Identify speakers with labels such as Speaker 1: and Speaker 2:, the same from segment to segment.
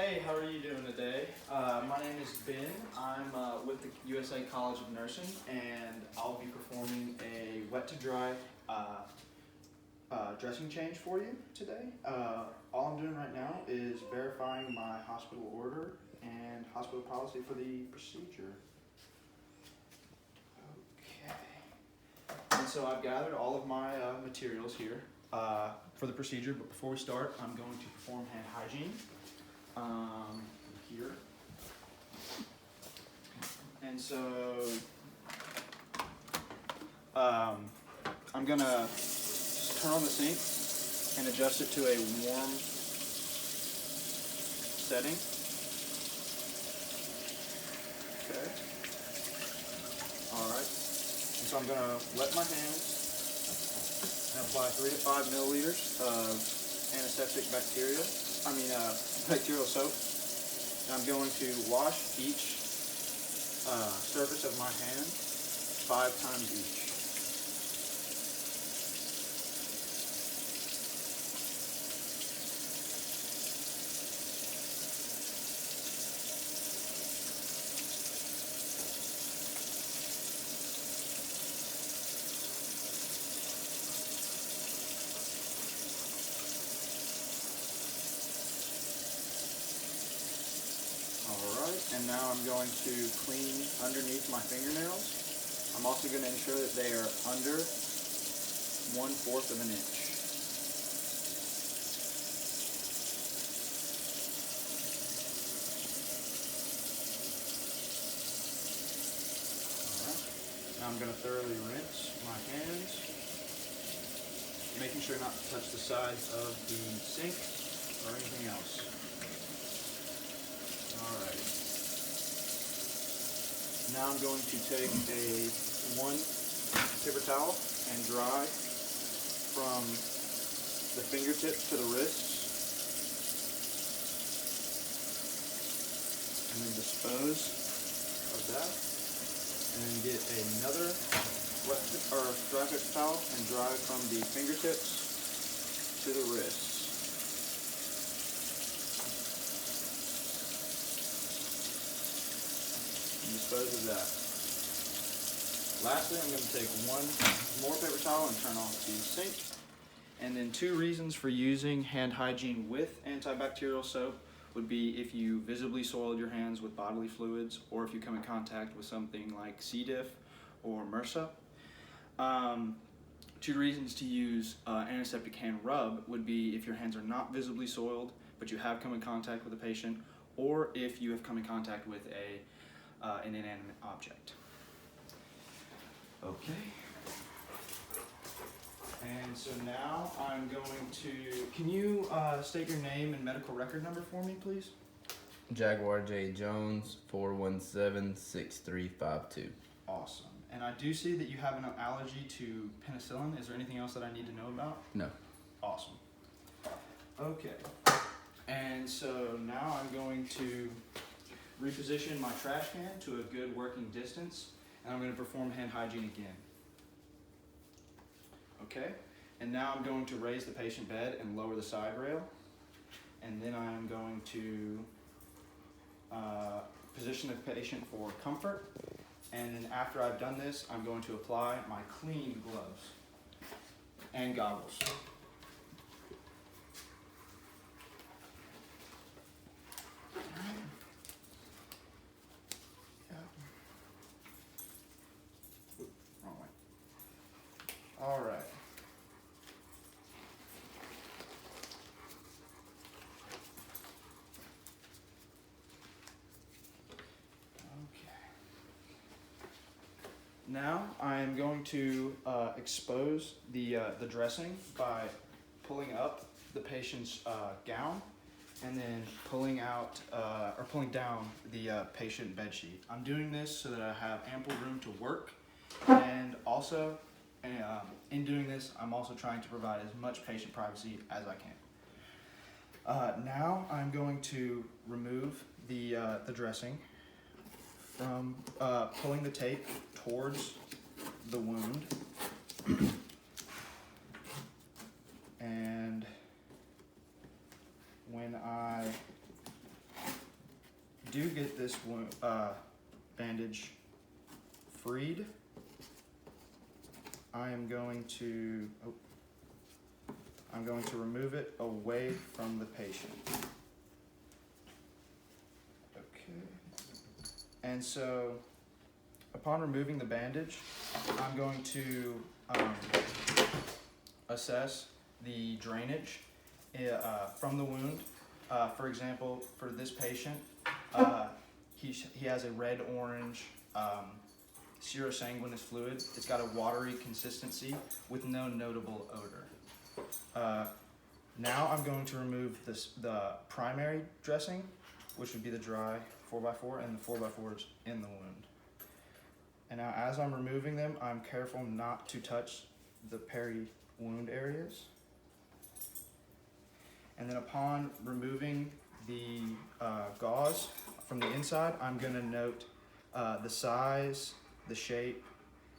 Speaker 1: Hey, how are you doing today? My name is Ben. I'm with the USA College of Nursing, and I'll be performing a wet to dry dressing change for you today. All I'm doing right now is verifying my hospital order and hospital policy for the procedure. Okay. And so I've gathered all of my materials here for the procedure, but before we start, I'm going to perform hand hygiene. Here. And so I'm gonna just turn on the sink and adjust it to a warm setting. Okay. Alright. And so I'm gonna wet my hands and apply 3 to 5 milliliters of antiseptic bacterial soap. And I'm going to wash each surface of my hand 5 times each. And now I'm going to clean underneath my fingernails. I'm also going to ensure that they are under 1/4 of an inch. Alright. Now I'm going to thoroughly rinse my hands, making sure not to touch the sides of the sink or anything else. Alright. Now I'm going to take one paper towel and dry from the fingertips to the wrists, and then dispose of that, and then get another dry paper towel and dry from the fingertips to the wrists. Dispose of that. Lastly, I'm going to take one more paper towel and turn off the sink. And then 2 reasons for using hand hygiene with antibacterial soap would be if you visibly soiled your hands with bodily fluids, or if you come in contact with something like C. diff or MRSA. 2 reasons to use antiseptic hand rub would be if your hands are not visibly soiled, but you have come in contact with a patient, or if you have come in contact with an inanimate object. Okay. And so now I'm going to, can you state your name and medical record number for me, please?
Speaker 2: Jaguar J. Jones, 417-6352.
Speaker 1: Awesome. And I do see that you have an allergy to penicillin. Is there anything else that I need to know about?
Speaker 2: No.
Speaker 1: Awesome. Okay. And so now I'm going to reposition my trash can to a good working distance, and I'm going to perform hand hygiene again. Okay, and now I'm going to raise the patient bed and lower the side rail, and then I'm going to position the patient for comfort, and then after I've done this, I'm going to apply my clean gloves and goggles. All right. Okay. Now I am going to expose the dressing by pulling up the patient's gown and then pulling out or pulling down the patient bed sheet. I'm doing this so that I have ample room to work, and also in doing this, I'm also trying to provide as much patient privacy as I can. Now I'm going to remove the dressing from pulling the tape towards the wound, and when I do get this bandage freed, I'm going to remove it away from the patient. Okay. And so, upon removing the bandage, I'm going to assess the drainage from the wound. For example, for this patient, he has a red-orange serosanguinous fluid. It's got a watery consistency with no notable odor. Now I'm going to remove the primary dressing, which would be the dry 4x4, and the 4x4s in the wound. And now as I'm removing them, I'm careful not to touch the peri-wound areas. And then upon removing the gauze from the inside, I'm going to note the size, the shape,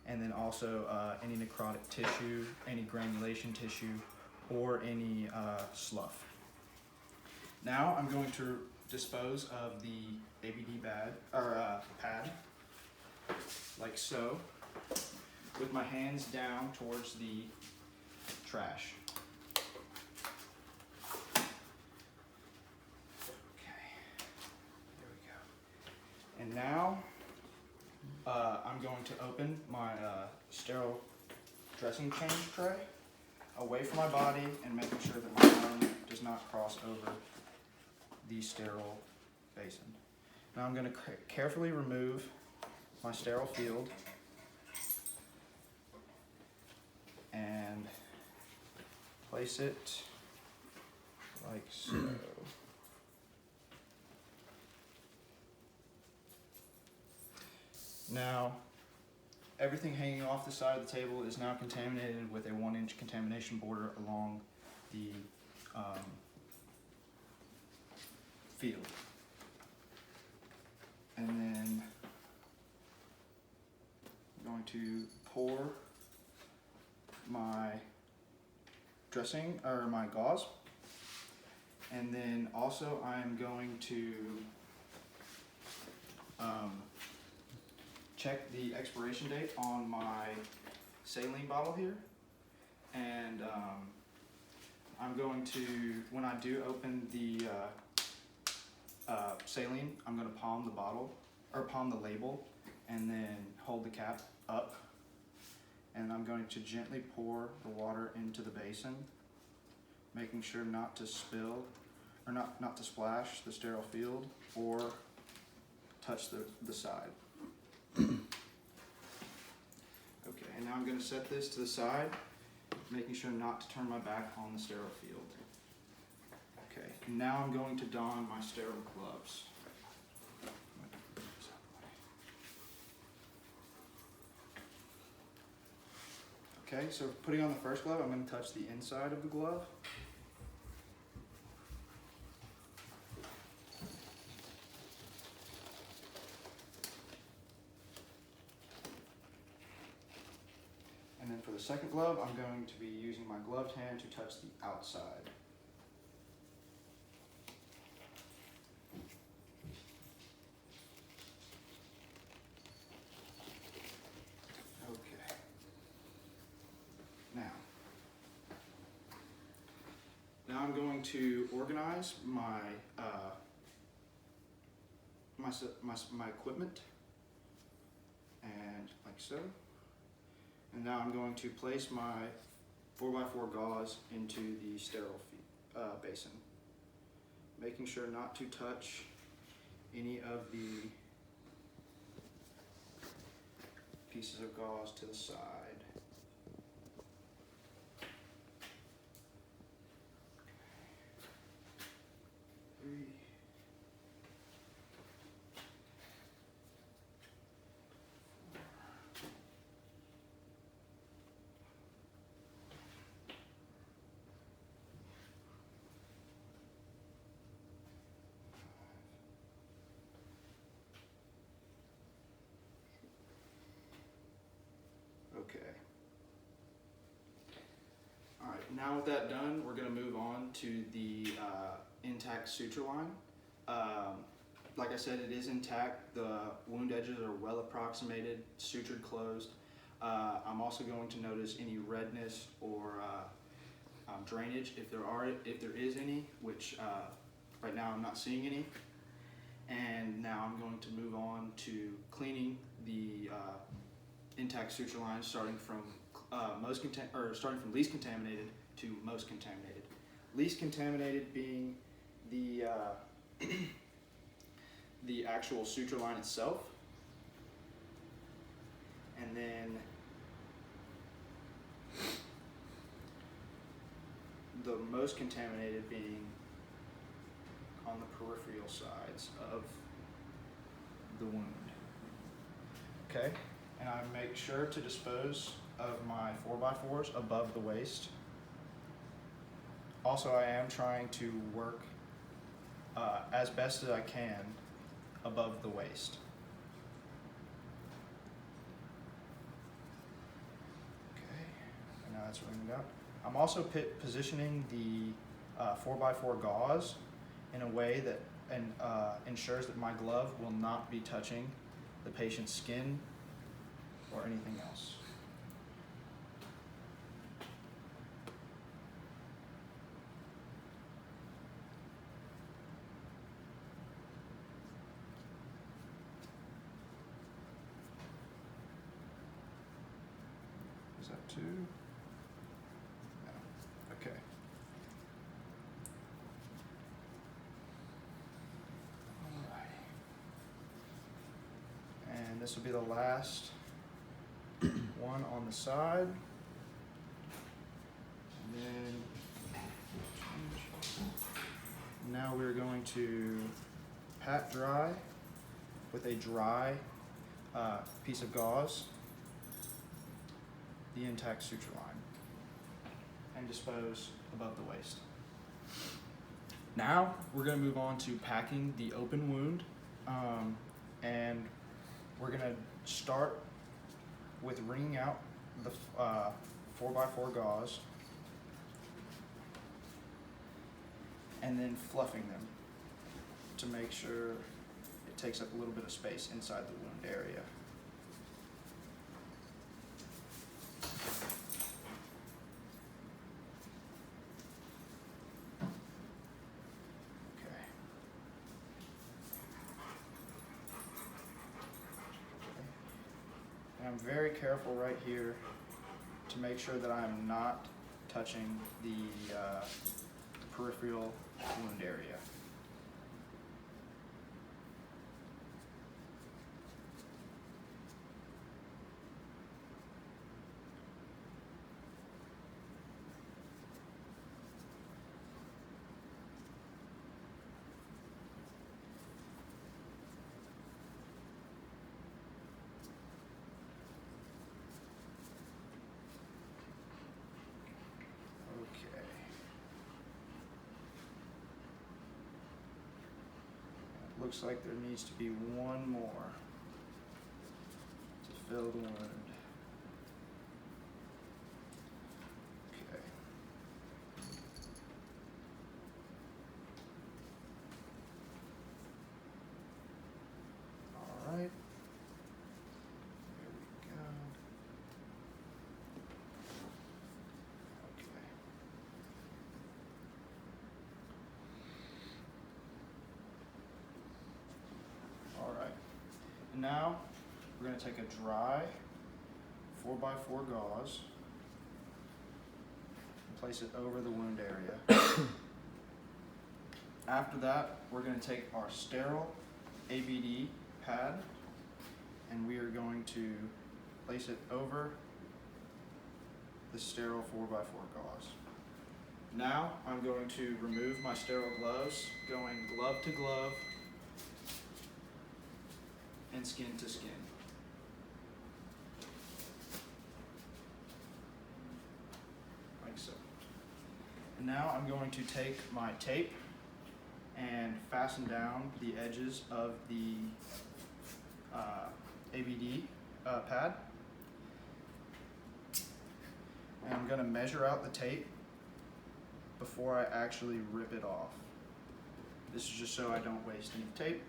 Speaker 1: and then also any necrotic tissue, any granulation tissue, or any slough. Now I'm going to dispose of the ABD pad, like so, with my hands down towards the trash. And now, I'm going to open my sterile dressing change tray away from my body and making sure that my arm does not cross over the sterile basin. Now I'm going to carefully remove my sterile field and place it like so. Now, everything hanging off the side of the table is now contaminated with a 1-inch contamination border along the field. And then I'm going to pour my dressing, or my gauze. And then also I'm going to check the expiration date on my saline bottle here, and I'm going to, when I do open the saline, I'm going to palm the bottle, or palm the label, and then hold the cap up, and I'm going to gently pour the water into the basin, making sure not to spill, or not to splash the sterile field, or touch the side. Okay, and now I'm going to set this to the side, making sure not to turn my back on the sterile field. Okay, and now I'm going to don my sterile gloves. Okay, so putting on the first glove, I'm going to touch the inside of the glove. And then for the second glove, I'm going to be using my gloved hand to touch the outside. Okay. Now I'm going to organize my my equipment, and like so. And now I'm going to place my 4x4 gauze into the sterile basin, making sure not to touch any of the pieces of gauze to the side. Three. Okay. All right, now with that done, we're going to move on to the intact suture line. like I said, it is intact. The wound edges are well approximated, sutured closed. I'm also going to notice any redness or drainage if there is any, which right now I'm not seeing any. And now I'm going to move on to cleaning the intact suture lines, starting from least contaminated to most contaminated. Least contaminated being the the actual suture line itself, and then the most contaminated being on the peripheral sides of the wound. Okay, and I make sure to dispose of my 4x4s above the waist. Also, I am trying to work as best as I can above the waist. Okay, and now that's ringed out. I'm also positioning the 4x4 gauze in a way that ensures that my glove will not be touching the patient's skin or anything else. Is that two? No. Okay. And this will be the last one on the side. And then now we're going to pat dry with a dry piece of gauze the intact suture line and dispose above the waist. Now we're going to move on to packing the open wound, and we're going to start with wringing out the 4x4 gauze and then fluffing them to make sure it takes up a little bit of space inside the wound area. And I'm very careful right here to make sure that I'm not touching the peripheral wound area. Looks like there needs to be one more to fill the wound. Okay. All right. There we go. Okay. And now we're going to take a dry 4x4 gauze and place it over the wound area. After that, we're going to take our sterile ABD pad and we are going to place it over the sterile 4x4 gauze. Now I'm going to remove my sterile gloves, going glove to glove and skin to skin. Like so. And now I'm going to take my tape and fasten down the edges of the ABD pad. And I'm going to measure out the tape before I actually rip it off. This is just so I don't waste any tape.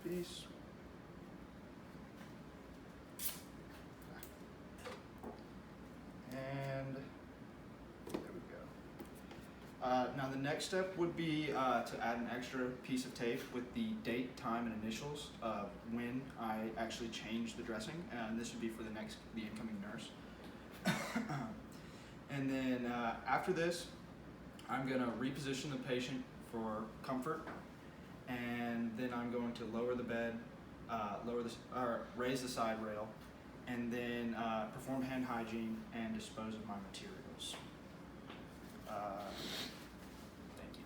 Speaker 1: piece. And there we go. Now the next step would be to add an extra piece of tape with the date, time, and initials of when I actually change the dressing, and this would be for the incoming nurse. And then after this, I'm going to reposition the patient for comfort, and then I'm going to lower the bed, raise the side rail, and then perform hand hygiene and dispose of my materials. Thank you.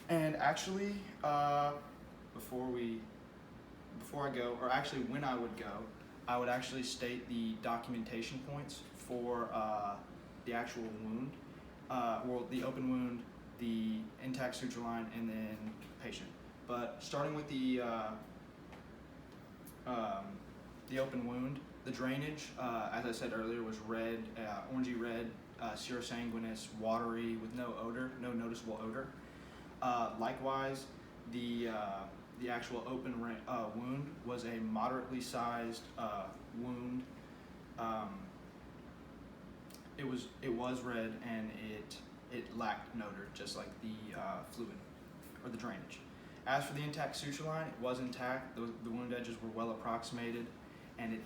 Speaker 1: And actually, before I go, or actually when I would go, I would actually state the documentation points for the actual wound, well, the open wound, the intact suture line, and then patient. But starting with the open wound, the drainage, as I said earlier, was red, orangey red, serosanguinous, watery, with no odor, no noticeable odor. Likewise, the actual open wound was a moderately sized wound. It was red, and it lacked an odor, just like the fluid or the drainage. As for the intact suture line, it was intact. The wound edges were well approximated, and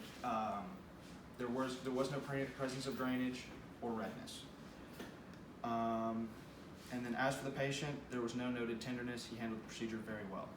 Speaker 1: there was no presence of drainage or redness. And then as for the patient, there was no noted tenderness. He handled the procedure very well.